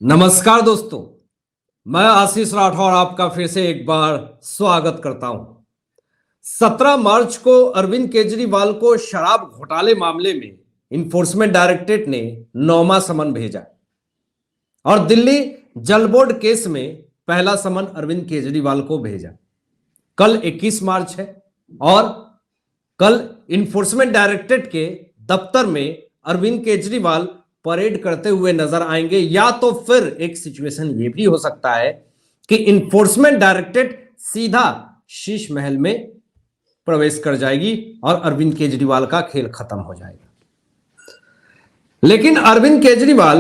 नमस्कार दोस्तों, मैं आशीष राठौर आपका फिर से एक बार स्वागत करता हूं। 17 मार्च को अरविंद केजरीवाल को शराब घोटाले मामले में इन्फोर्समेंट डायरेक्टरेट ने 9वां समन भेजा और दिल्ली जल बोर्ड केस में पहला समन अरविंद केजरीवाल को भेजा। कल 21 मार्च है और कल इन्फोर्समेंट डायरेक्टरेट के दफ्तर में अरविंद केजरीवाल परेड करते हुए नजर आएंगे, या तो फिर एक सिचुएशन ये भी हो सकता है कि इन्फोर्समेंट डायरेक्टरेट सीधा शीश महल में प्रवेश कर जाएगी और अरविंद केजरीवाल का खेल खत्म हो जाएगा। लेकिन अरविंद केजरीवाल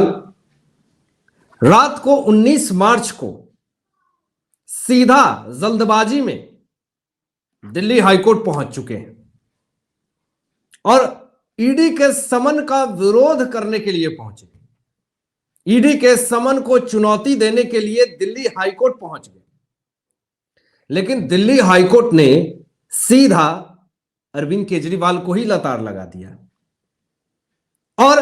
रात को 19 मार्च को सीधा जल्दबाजी में दिल्ली हाईकोर्ट पहुंच चुके हैं और ईडी के समन का विरोध करने के लिए पहुंचे। ईडी के समन को चुनौती देने के लिए दिल्ली हाईकोर्ट पहुंच गए, लेकिन दिल्ली हाईकोर्ट ने सीधा अरविंद केजरीवाल को ही लतार लगा दिया और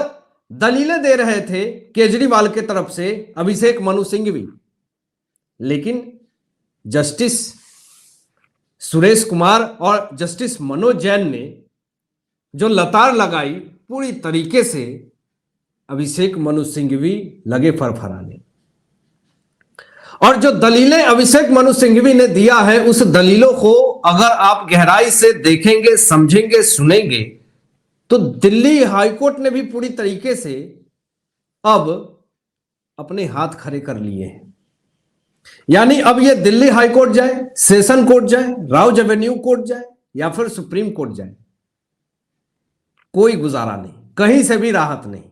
दलीलें दे रहे थे केजरीवाल के तरफ से अभिषेक मनु सिंघवी। लेकिन जस्टिस सुरेश कुमार और जस्टिस मनोज जैन ने जो लतार लगाई, पूरी तरीके से अभिषेक मनु सिंघवी लगे फरफराने। और जो दलीलें अभिषेक मनु सिंघवी ने दिया है, उस दलीलों को अगर आप गहराई से देखेंगे, समझेंगे, सुनेंगे, तो दिल्ली हाईकोर्ट ने भी पूरी तरीके से अब अपने हाथ खड़े कर लिए हैं। यानी अब ये दिल्ली हाईकोर्ट जाए, सेशन कोर्ट जाए, राउज एवेन्यू कोर्ट जाए या फिर सुप्रीम कोर्ट जाए, कोई गुजारा नहीं, कहीं से भी राहत नहीं।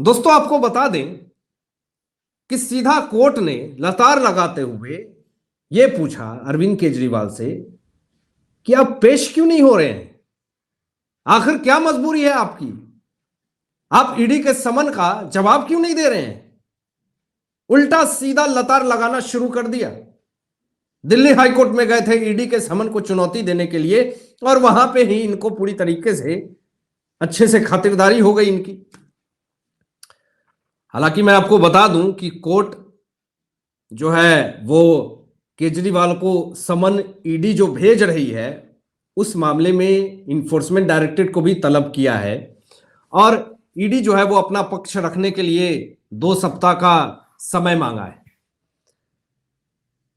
दोस्तों, आपको बता दें कि सीधा कोर्ट ने लतार लगाते हुए यह पूछा अरविंद केजरीवाल से कि आप पेश क्यों नहीं हो रहे हैं, आखिर क्या मजबूरी है आपकी, आप ईडी के समन का जवाब क्यों नहीं दे रहे हैं। उल्टा सीधा लतार लगाना शुरू कर दिया। दिल्ली हाईकोर्ट में गए थे ईडी के समन को चुनौती देने के लिए और वहां पे ही इनको पूरी तरीके से अच्छे से खातिरदारी हो गई इनकी। हालांकि मैं आपको बता दूं कि कोर्ट जो है वो केजरीवाल को समन ईडी जो भेज रही है, उस मामले में इन्फोर्समेंट डायरेक्टरेट को भी तलब किया है और ईडी जो है वो अपना पक्ष रखने के लिए 2 सप्ताह का समय मांगा है।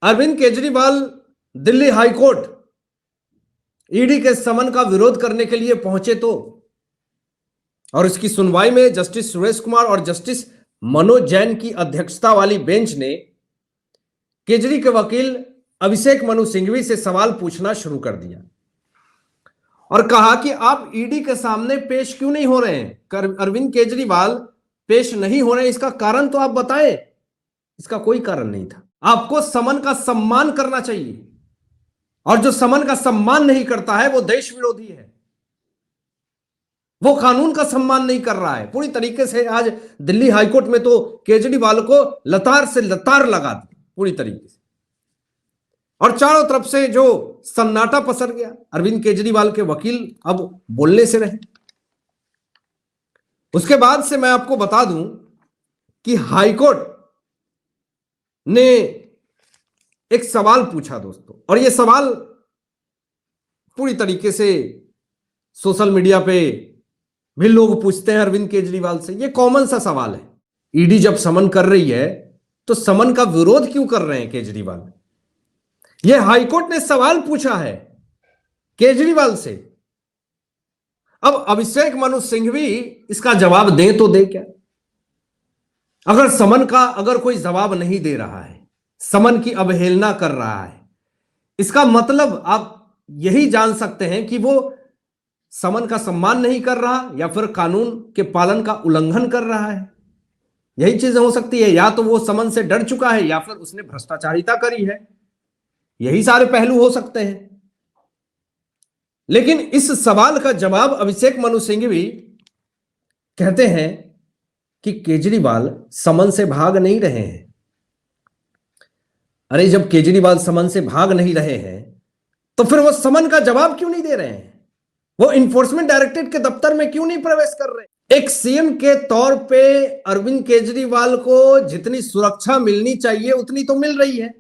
अरविंद केजरीवाल दिल्ली हाईकोर्ट ईडी के समन का विरोध करने के लिए पहुंचे तो, और इसकी सुनवाई में जस्टिस सुरेश कुमार और जस्टिस मनोज जैन की अध्यक्षता वाली बेंच ने केजरी के वकील अभिषेक मनु सिंघवी से सवाल पूछना शुरू कर दिया और कहा कि आप ईडी के सामने पेश क्यों नहीं हो रहे हैं। अरविंद केजरीवाल पेश नहीं हो रहे हैं, इसका कारण तो आप बताएं। इसका कोई कारण नहीं था। आपको समन का सम्मान करना चाहिए और जो समन का सम्मान नहीं करता है वो देश विरोधी है, वो कानून का सम्मान नहीं कर रहा है। पूरी तरीके से आज दिल्ली हाईकोर्ट में तो केजरीवाल को लतार से लतार लगा दी पूरी तरीके से, और चारों तरफ से जो सन्नाटा पसर गया। अरविंद केजरीवाल के वकील अब बोलने से रहे। उसके बाद से मैं आपको बता दूं कि हाईकोर्ट ने एक सवाल पूछा दोस्तों, और यह सवाल पूरी तरीके से सोशल मीडिया पे भी लोग पूछते हैं अरविंद केजरीवाल से। यह कॉमन सा सवाल है। ईडी जब समन कर रही है तो समन का विरोध क्यों कर रहे हैं केजरीवाल। यह हाईकोर्ट ने सवाल पूछा है केजरीवाल से। अब अभिषेक मनु सिंघवी इसका जवाब दें तो दे क्या। अगर समन का अगर कोई जवाब नहीं दे रहा है, समन की अवहेलना कर रहा है, इसका मतलब आप यही जान सकते हैं कि वो समन का सम्मान नहीं कर रहा या फिर कानून के पालन का उल्लंघन कर रहा है। यही चीजें हो सकती है। या तो वो समन से डर चुका है या फिर उसने भ्रष्टाचारिता करी है। यही सारे पहलू हो सकते हैं। लेकिन इस सवाल का जवाब अभिषेक मनु सिंघवी कहते हैं कि केजरीवाल समन से भाग नहीं रहे हैं। अरे जब केजरीवाल समन से भाग नहीं रहे हैं तो फिर वो समन का जवाब क्यों नहीं दे रहे हैं। वो इन्फोर्समेंट डायरेक्टरेट के दफ्तर में क्यों नहीं प्रवेश कर रहे। एक सीएम के तौर पे अरविंद केजरीवाल को जितनी सुरक्षा मिलनी चाहिए उतनी तो मिल रही है।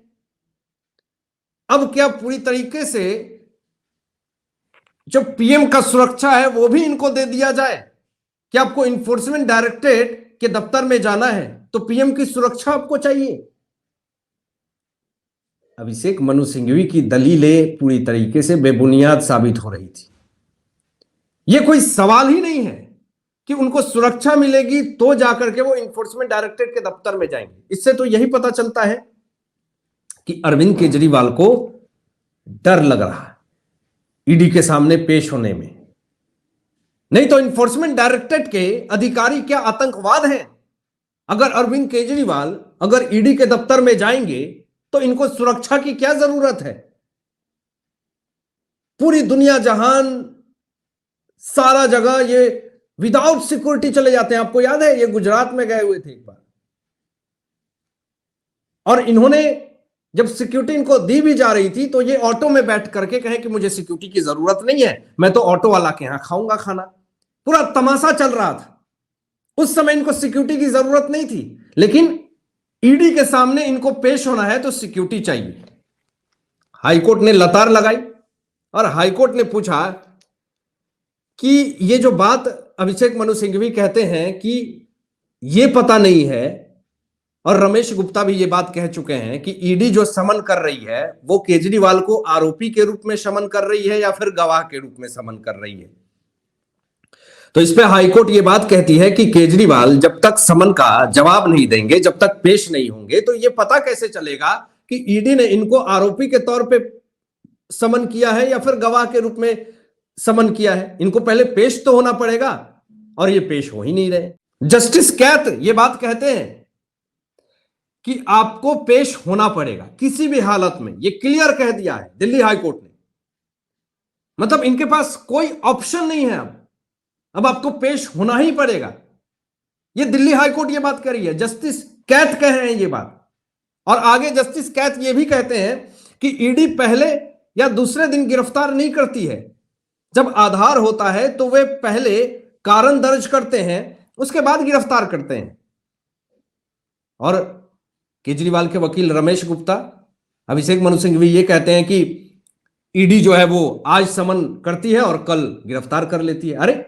अब क्या पूरी तरीके से जो पीएम का सुरक्षा है वो भी इनको दे दिया जाए कि आपको इन्फोर्समेंट डायरेक्टरेट के दफ्तर में जाना है तो पीएम की सुरक्षा आपको चाहिए। अभिषेक मनु सिंघवी की दलीलें पूरी तरीके से बेबुनियाद साबित हो रही थी। यह कोई सवाल ही नहीं है कि उनको सुरक्षा मिलेगी तो जाकर के वो इन्फोर्समेंट डायरेक्टरेट के दफ्तर में जाएंगे। इससे तो यही पता चलता है कि अरविंद केजरीवाल को डर लग रहा है ईडी के सामने पेश होने में। नहीं तो इन्फोर्समेंट डायरेक्टरेट के अधिकारी क्या आतंकवाद हैं? अगर अरविंद केजरीवाल अगर ईडी के दफ्तर में जाएंगे तो इनको सुरक्षा की क्या जरूरत है? पूरी दुनिया जहान सारा जगह ये विदाउट सिक्योरिटी चले जाते हैं। आपको याद है ये गुजरात में गए हुए थे एक बार, और इन्होंने जब सिक्योरिटी इनको दी भी जा रही थी तो ये ऑटो में बैठ करके कहे कि मुझे सिक्योरिटी की जरूरत नहीं है, मैं तो ऑटो वाला के यहां खाऊंगा खाना। पूरा तमाशा चल रहा था। उस समय इनको सिक्योरिटी की जरूरत नहीं थी, लेकिन ईडी के सामने इनको पेश होना है तो सिक्योरिटी चाहिए। हाईकोर्ट ने लतार लगाई और हाईकोर्ट ने पूछा कि ये जो बात अभिषेक मनु सिंघवी कहते हैं कि ये पता नहीं है, और रमेश गुप्ता भी ये बात कह चुके हैं कि ईडी जो समन कर रही है वो केजरीवाल को आरोपी के रूप में समन कर रही है या फिर गवाह के रूप में समन कर रही है। तो इस पे हाईकोर्ट ये बात कहती है कि केजरीवाल जब तक समन का जवाब नहीं देंगे, जब तक पेश नहीं होंगे, तो ये पता कैसे चलेगा कि ईडी ने इनको आरोपी के तौर पे समन किया है या फिर गवाह के रूप में समन किया है। इनको पहले पेश तो होना पड़ेगा और ये पेश हो ही नहीं रहे। जस्टिस कैत ये बात कहते हैं कि आपको पेश होना पड़ेगा किसी भी हालत में। ये क्लियर कह दिया है दिल्ली हाईकोर्ट ने। मतलब इनके पास कोई ऑप्शन नहीं है। अब आपको पेश होना ही पड़ेगा। ये दिल्ली हाईकोर्ट ये बात कर रही है, जस्टिस कैत कह रहे हैं ये बात। और आगे जस्टिस कैत ये भी कहते हैं कि ईडी पहले या दूसरे दिन गिरफ्तार नहीं करती है। जब आधार होता है तो वे पहले कारण दर्ज करते हैं, उसके बाद गिरफ्तार करते हैं। और केजरीवाल के वकील रमेश गुप्ता, अभिषेक मनु सिंघवी ये कहते हैं कि ईडी जो है वो आज समन करती है और कल गिरफ्तार कर लेती है। अरे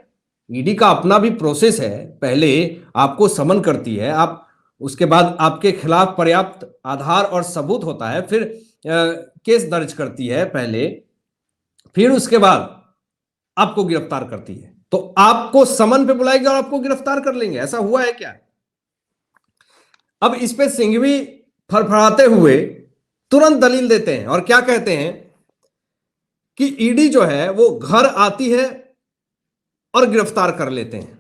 ईडी का अपना भी प्रोसेस है। पहले आपको समन करती है, आप उसके बाद आपके खिलाफ पर्याप्त आधार और सबूत होता है, फिर केस दर्ज करती है पहले, फिर उसके बाद आपको गिरफ्तार करती है। तो आपको समन पे बुलाएगी और आपको गिरफ्तार कर लेंगे, ऐसा हुआ है क्या? अब इस पे सिंघवी फड़फड़ाते हुए तुरंत दलील देते हैं और क्या कहते हैं कि ईडी जो है वो घर आती है और गिरफ्तार कर लेते हैं।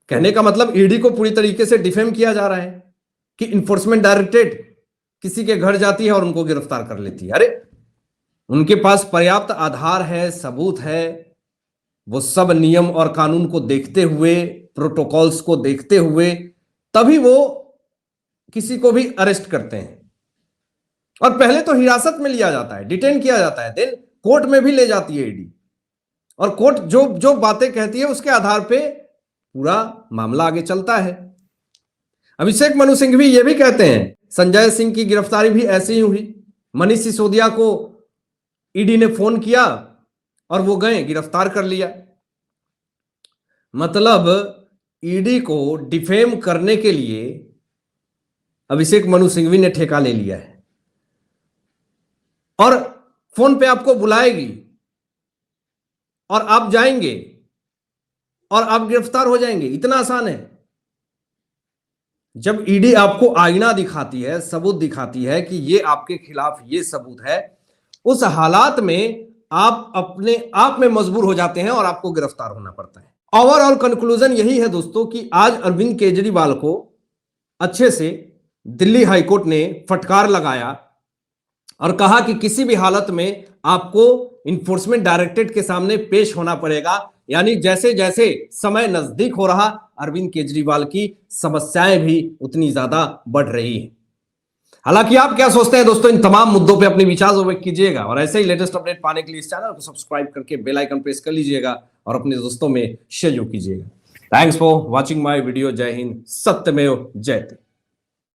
कहने का मतलब ईडी को पूरी तरीके से डिफेम किया जा रहा है कि इन्फोर्समेंट डायरेक्टरेट किसी के घर जाती है और उनको गिरफ्तार कर लेती है। अरे उनके पास पर्याप्त आधार है, सबूत है, वो सब नियम और कानून को देखते हुए, प्रोटोकॉल्स को देखते हुए तभी वो किसी को भी अरेस्ट करते हैं। और पहले तो हिरासत में लिया जाता है, डिटेन किया जाता है, देन कोर्ट में भी ले जाती है ईडी, और कोर्ट जो जो बातें कहती है उसके आधार पे पूरा मामला आगे चलता है। अभिषेक मनु सिंघवी ये भी कहते हैं संजय सिंह की गिरफ्तारी भी ऐसे ही हुई। मनीष सिसोदिया को ईडी ने फोन किया और वो गए, गिरफ्तार कर लिया। मतलब ईडी को डिफेम करने के लिए अभिषेक मनु सिंघवी ने ठेका ले लिया है और फोन पे आपको बुलाएगी और आप जाएंगे और आप गिरफ्तार हो जाएंगे। इतना आसान है। जब ईडी आपको आईना दिखाती है, सबूत दिखाती है कि ये आपके खिलाफ ये सबूत है, उस हालात में आप अपने आप में मजबूर हो जाते हैं और आपको गिरफ्तार होना पड़ता है। ओवरऑल कंक्लूजन यही है दोस्तों कि आज अरविंद केजरीवाल को अच्छे से दिल्ली हाईकोर्ट ने फटकार लगाया और कहा कि किसी भी हालत में आपको इन्फोर्समेंट डायरेक्टरेट के सामने पेश होना पड़ेगा। यानी जैसे जैसे समय नजदीक हो रहा, अरविंद केजरीवाल की समस्याएं भी उतनी ज्यादा बढ़ रही है। हालांकि आप क्या सोचते हैं दोस्तों, इन तमाम मुद्दों पे अपने विचार व्यक्त कीजिएगा और ऐसे ही लेटेस्ट अपडेट पाने के लिए इस चैनल को सब्सक्राइब करके बेल आइकन प्रेस कर लीजिएगा और अपने दोस्तों में शेयर कीजिएगा। Thanks for watching my video. जय हिंद, सत्यमेव जयते।